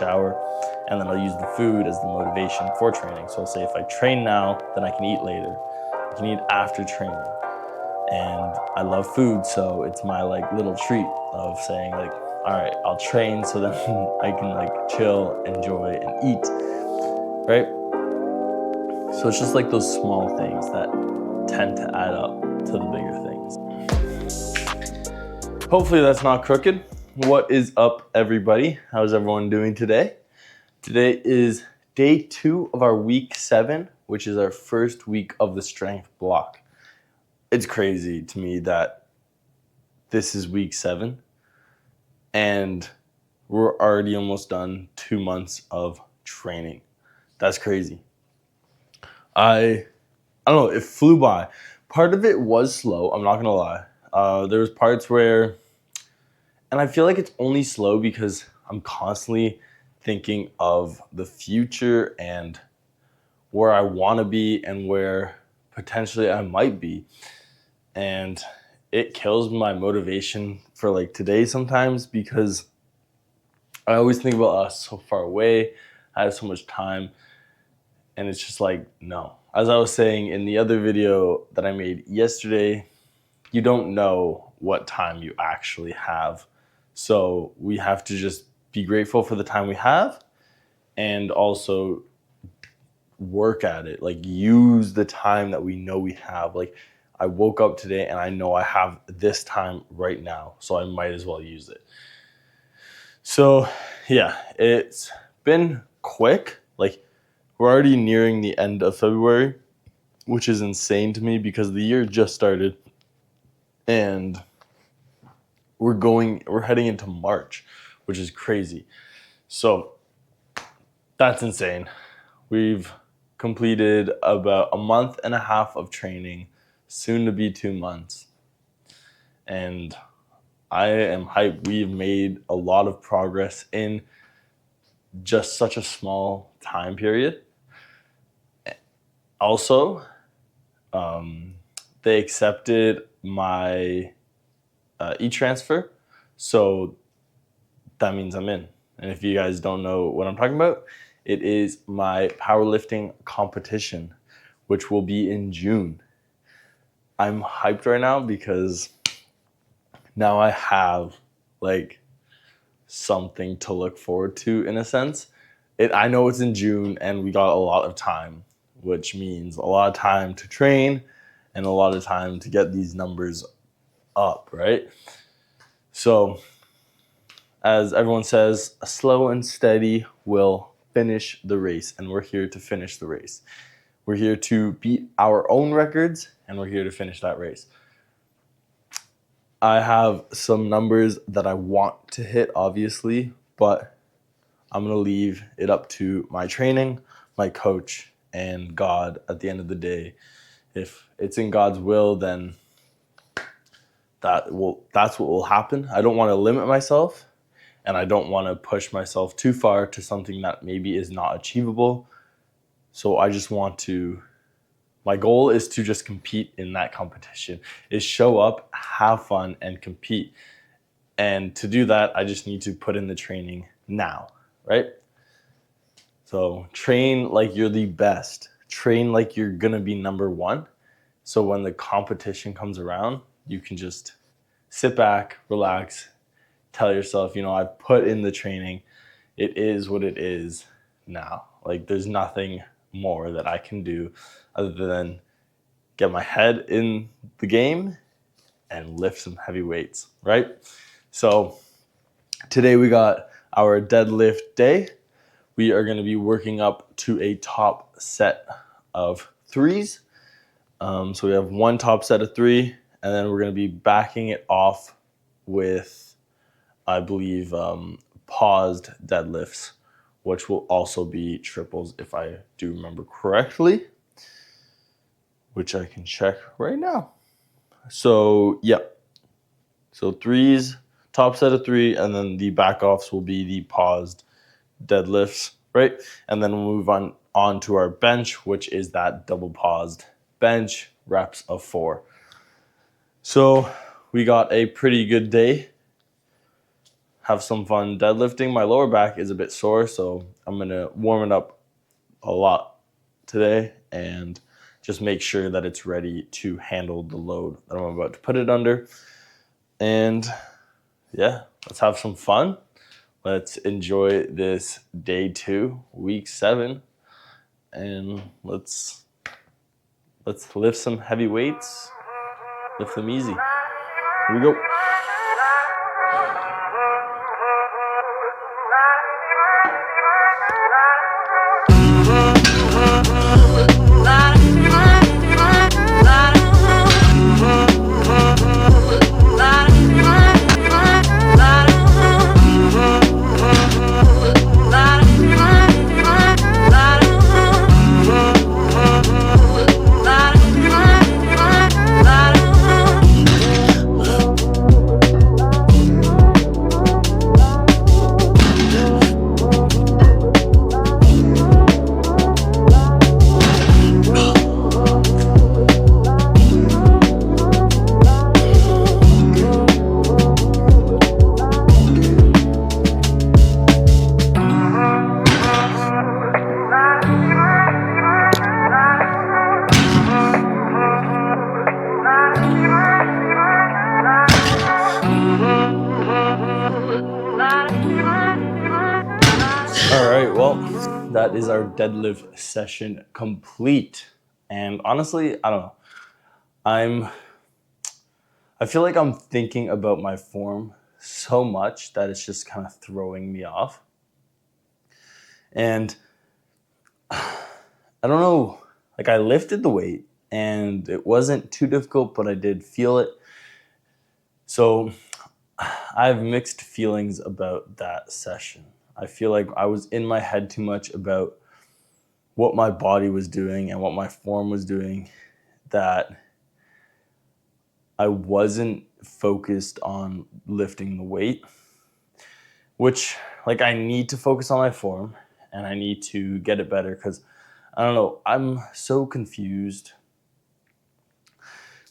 shower, and then I'll use the food as the motivation for training. So I'll say if I train now, then I can eat later. I can eat after training. And I love food, so it's my like little treat of saying like, all right, I'll train so then I can like chill, enjoy, and eat, right? So it's just like those small things that tend to add up to the bigger things. Hopefully that's not crooked. What is up, everybody? How's everyone doing today? Today is day 2 of our week 7, which is our first week of the strength block. It's crazy to me that this is week 7 and we're already almost done 2 months of training. That's crazy. I don't know, it flew by. Part of it was slow, I'm not gonna lie. There was parts where, and I feel like it's only slow because I'm constantly thinking of the future and where I wanna be and where potentially I might be. And it kills my motivation for like today sometimes because I always think about us so far away. I have so much time and it's just like, no. As I was saying in the other video that I made yesterday, you don't know what time you actually have. So we have to just be grateful for the time we have and also work at it. Like use the time that we know we have. Like I woke up today and I know I have this time right now, so I might as well use it. So yeah, it's been quick. Like we're already nearing the end of February, which is insane to me because the year just started and we're heading into March, which is crazy. So that's insane. We've completed about a month and a half of training, soon to be 2 months. And I am hyped. We've made a lot of progress in just such a small time period. Also, they accepted my e-transfer, so that means I'm in. And if you guys don't know what I'm talking about, it is my powerlifting competition, which will be in June. I'm hyped right now because now I have like something to look forward to in a sense. I know it's in June and we got a lot of time, which means a lot of time to train and a lot of time to get these numbers up, right? So as everyone says, slow and steady will finish the race, and we're here to finish the race. We're here to beat our own records, and we're here to finish that race. I have some numbers that I want to hit, obviously, but I'm going to leave it up to my training, my coach, and God at the end of the day. If it's in God's will, then that's what will happen. I don't want to limit myself, and I don't want to push myself too far to something that maybe is not achievable. So I just want to, my goal is to just compete in that competition, is show up, have fun, and compete. And to do that, I just need to put in the training now, right? So train like you're the best. Train like you're gonna be number 1. So when the competition comes around, you can just sit back, relax, tell yourself, I've put in the training. It is what it is now. Like there's nothing more that I can do other than get my head in the game and lift some heavy weights, right? So today we got our deadlift day. We are going to be working up to a top set of 3s. So we have one top set of 3, and then we're going to be backing it off with, I believe, paused deadlifts, which will also be triples if I do remember correctly, which I can check right now. So, yeah. So 3s, top set of 3, and then the back offs will be the paused deadlifts, right? And then we'll move on to our bench, which is that double paused bench, reps of 4. So we got a pretty good day. have some fun deadlifting. My lower back is a bit sore, so I'm going to warm it up a lot today and just make sure that it's ready to handle the load that I'm about to put it under. And yeah, let's have some fun. Let's enjoy this day 2, week 7, and let's lift some heavy weights, lift them easy. Here we go. All right, well, that is our deadlift session complete. And honestly, I don't know. I feel like I'm thinking about my form so much that it's just kind of throwing me off. And I don't know, like I lifted the weight and it wasn't too difficult, but I did feel it. So I have mixed feelings about that session. I feel like I was in my head too much about what my body was doing and what my form was doing, that I wasn't focused on lifting the weight, which like I need to focus on my form and I need to get it better because I don't know, I'm so confused.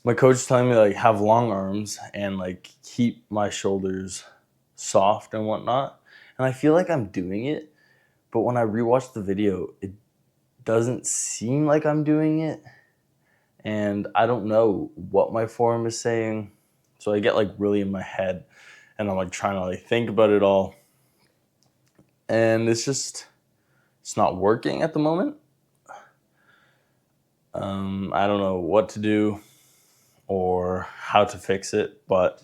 My coach is telling me like have long arms and like keep my shoulders soft and whatnot. And I feel like I'm doing it, but when I rewatch the video, it doesn't seem like I'm doing it. And I don't know what my form is saying. So I get like really in my head and I'm like trying to like think about it all. And it's not working at the moment. I don't know what to do or how to fix it, but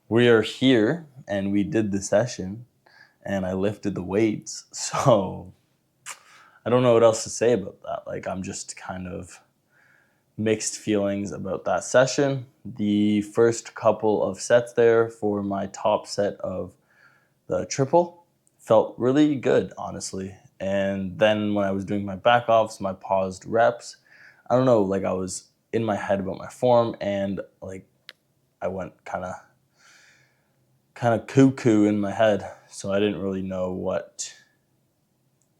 we are here and we did the session and I lifted the weights. So I don't know what else to say about that. Like I'm just kind of mixed feelings about that session. The first couple of sets there for my top set of the triple felt really good, honestly. And then when I was doing my back offs, my paused reps, I don't know, like I was in my head about my form and like I went kind of cuckoo in my head. So I didn't really know what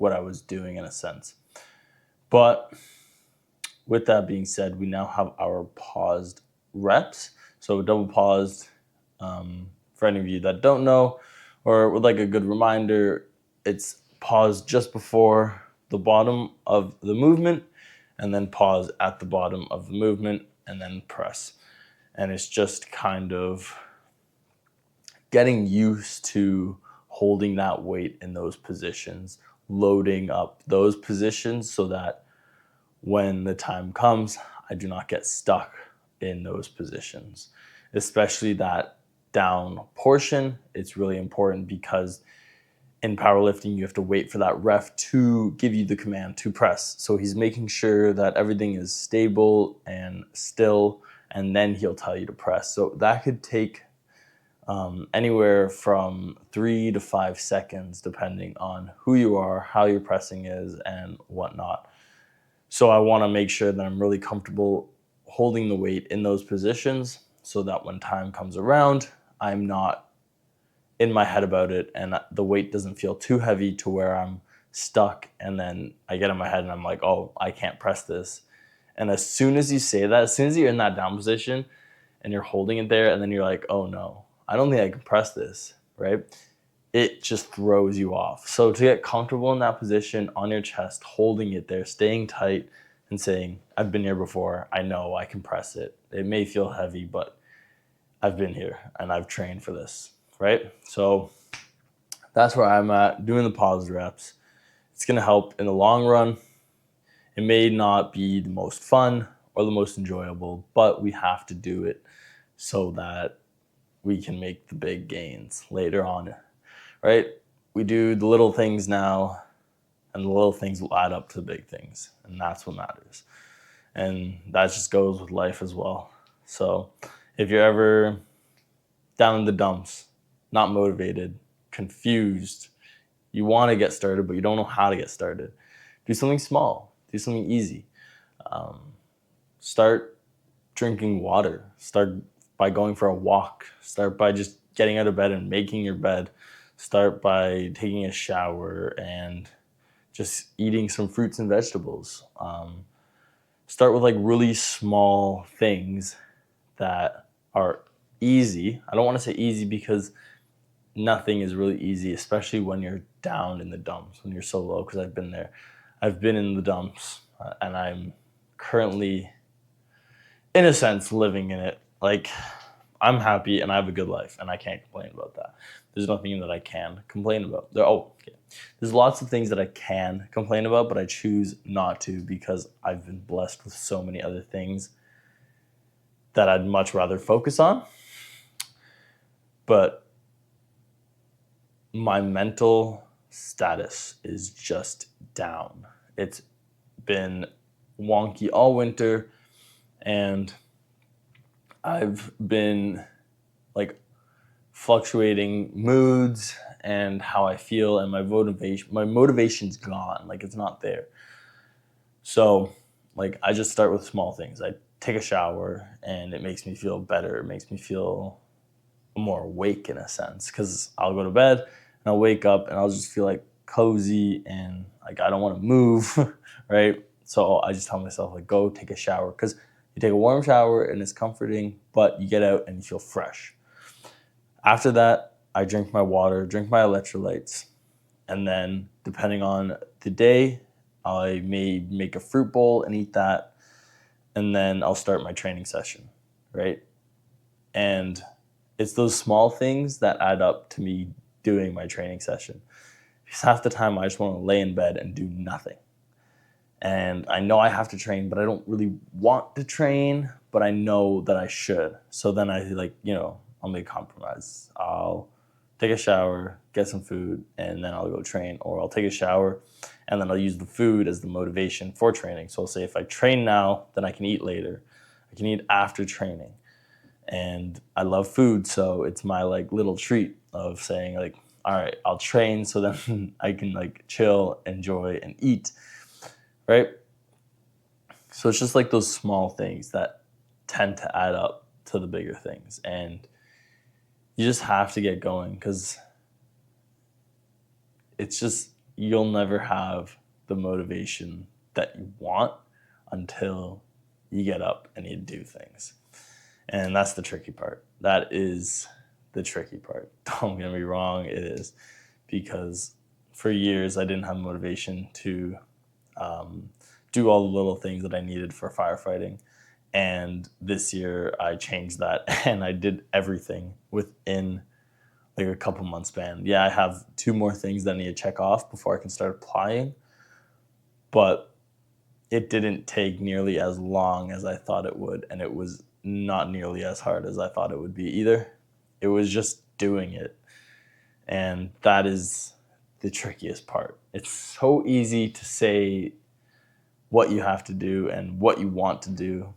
I was doing in a sense. But with that being said, we now have our paused reps. So double paused, for any of you that don't know or would like a good reminder, it's pause just before the bottom of the movement and then pause at the bottom of the movement and then press. And it's just kind of getting used to holding that weight in those positions, loading up those positions so that when the time comes, I do not get stuck in those positions, especially that down portion. It's really important because in powerlifting, you have to wait for that ref to give you the command to press. So he's making sure that everything is stable and still, and then he'll tell you to press. So that could take anywhere from 3 to 5 seconds, depending on who you are, how your pressing is, and whatnot. So I want to make sure that I'm really comfortable holding the weight in those positions so that when time comes around, I'm not in my head about it and the weight doesn't feel too heavy to where I'm stuck. And then I get in my head and I'm like, oh, I can't press this. And as soon as you say that, as soon as you're in that down position and you're holding it there and then you're like, oh no, I don't think I can press this. right? It just throws you off. So to get comfortable in that position on your chest, holding it there, staying tight and saying, I've been here before. I know I can press it. It may feel heavy, but I've been here and I've trained for this, right? So that's where I'm at, doing the pause reps. It's going to help in the long run. It may not be the most fun or the most enjoyable, but we have to do it so that we can make the big gains later on, right? We do the little things now, and the little things will add up to the big things, and that's what matters. And that just goes with life as well. So if you're ever down in the dumps, not motivated, confused, you want to get started, but you don't know how to get started, do something small, do something easy. Start drinking water. Start by going for a walk. Start by just getting out of bed and making your bed. Start by taking a shower and just eating some fruits and vegetables. Start with like really small things that are easy. I don't want to say easy because nothing is really easy, especially when you're down in the dumps, when you're so low, because I've been there. I've been in the dumps, and I'm currently, in a sense, living in it. Like, I'm happy and I have a good life, and I can't complain about that. There's nothing that I can complain about. There's lots of things that I can complain about, but I choose not to because I've been blessed with so many other things that I'd much rather focus on. But my mental status is just down. It's been wonky all winter, and I've been like fluctuating moods and how I feel, and my motivation's gone. Like, it's not there. So like, I just start with small things. I take a shower and it makes me feel better. It makes me feel more awake in a sense, because I'll go to bed and I'll wake up and I'll just feel like cozy and like I don't want to move, right? So I just tell myself, like, go take a shower, because you take a warm shower and it's comforting, but you get out and you feel fresh. After that, I drink my water, drink my electrolytes, and then depending on the day, I may make a fruit bowl and eat that, and then I'll start my training session, right? And it's those small things that add up to me doing my training session. Because half the time I just want to lay in bed and do nothing. And I know I have to train, but I don't really want to train, but I know that I should. So then I I'll make a compromise. I'll take a shower, get some food, and then I'll go train. Or I'll take a shower and then I'll use the food as the motivation for training. So I'll say if I train now, then I can eat later. I can eat after training. And I love food, so it's my like little treat of saying like, all right, I'll train so then I can like chill, enjoy, and eat, right? So it's just like those small things that tend to add up to the bigger things. And you just have to get going, because it's just, you'll never have the motivation that you want until you get up and you do things. And that's the tricky part. That is the tricky part. Don't get me wrong, it is. Because for years I didn't have motivation to do all the little things that I needed for firefighting. And this year I changed that and I did everything within like a couple months span. Yeah, I have 2 more things that I need to check off before I can start applying. But it didn't take nearly as long as I thought it would. And it was not nearly as hard as I thought it would be either. It was just doing it. And that is the trickiest part. It's so easy to say what you have to do and what you want to do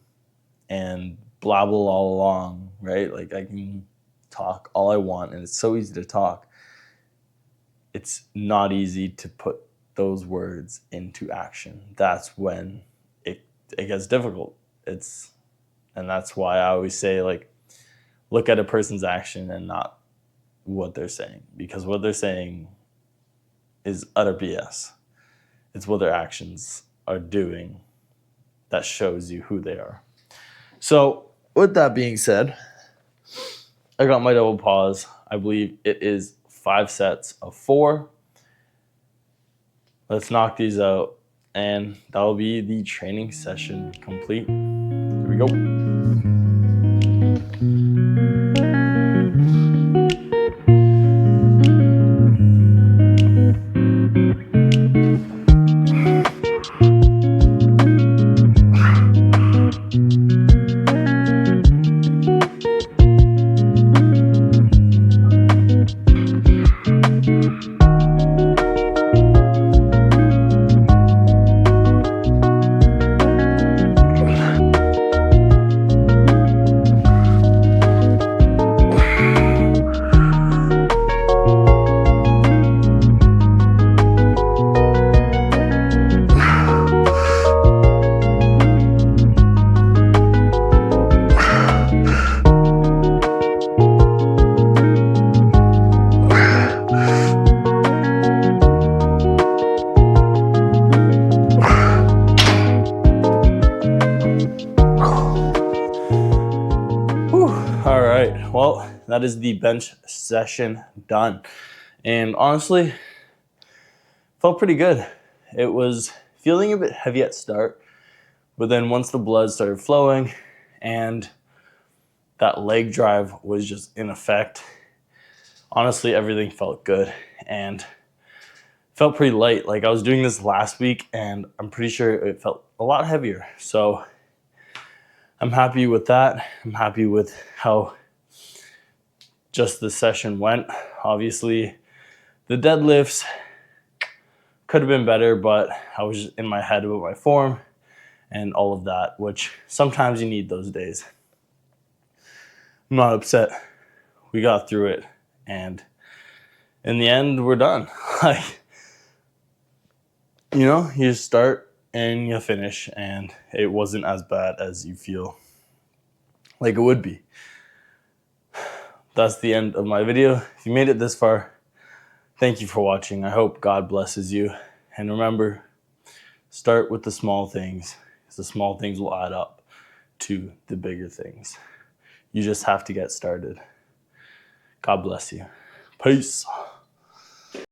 and blabble all along, right? Like, I can talk all I want and it's so easy to talk. It's not easy to put those words into action. That's when it gets difficult. And that's why I always say, like, look at a person's action and not what they're saying, because what they're saying is utter BS. It's what their actions are doing that shows you who they are. So with that being said, I got my double pause. I believe it is 5 sets of 4. Let's knock these out, and that will be the training session complete. Here we go. All right, well, that is the bench session done. And honestly, felt pretty good. It was feeling a bit heavy at start, but then once the blood started flowing and that leg drive was just in effect, honestly, everything felt good and felt pretty light. Like, I was doing this last week and I'm pretty sure it felt a lot heavier. So I'm happy with that. I'm happy with how just the session went. Obviously, the deadlifts could have been better, but I was just in my head about my form and all of that, which sometimes you need those days. I'm not upset. We got through it, and in the end, we're done. Like, you know, you start and you finish, and it wasn't as bad as you feel like it would be. That's the end of my video. If you made it this far, thank you for watching. I hope God blesses you. And remember, start with the small things, because the small things will add up to the bigger things. You just have to get started. God bless you. Peace.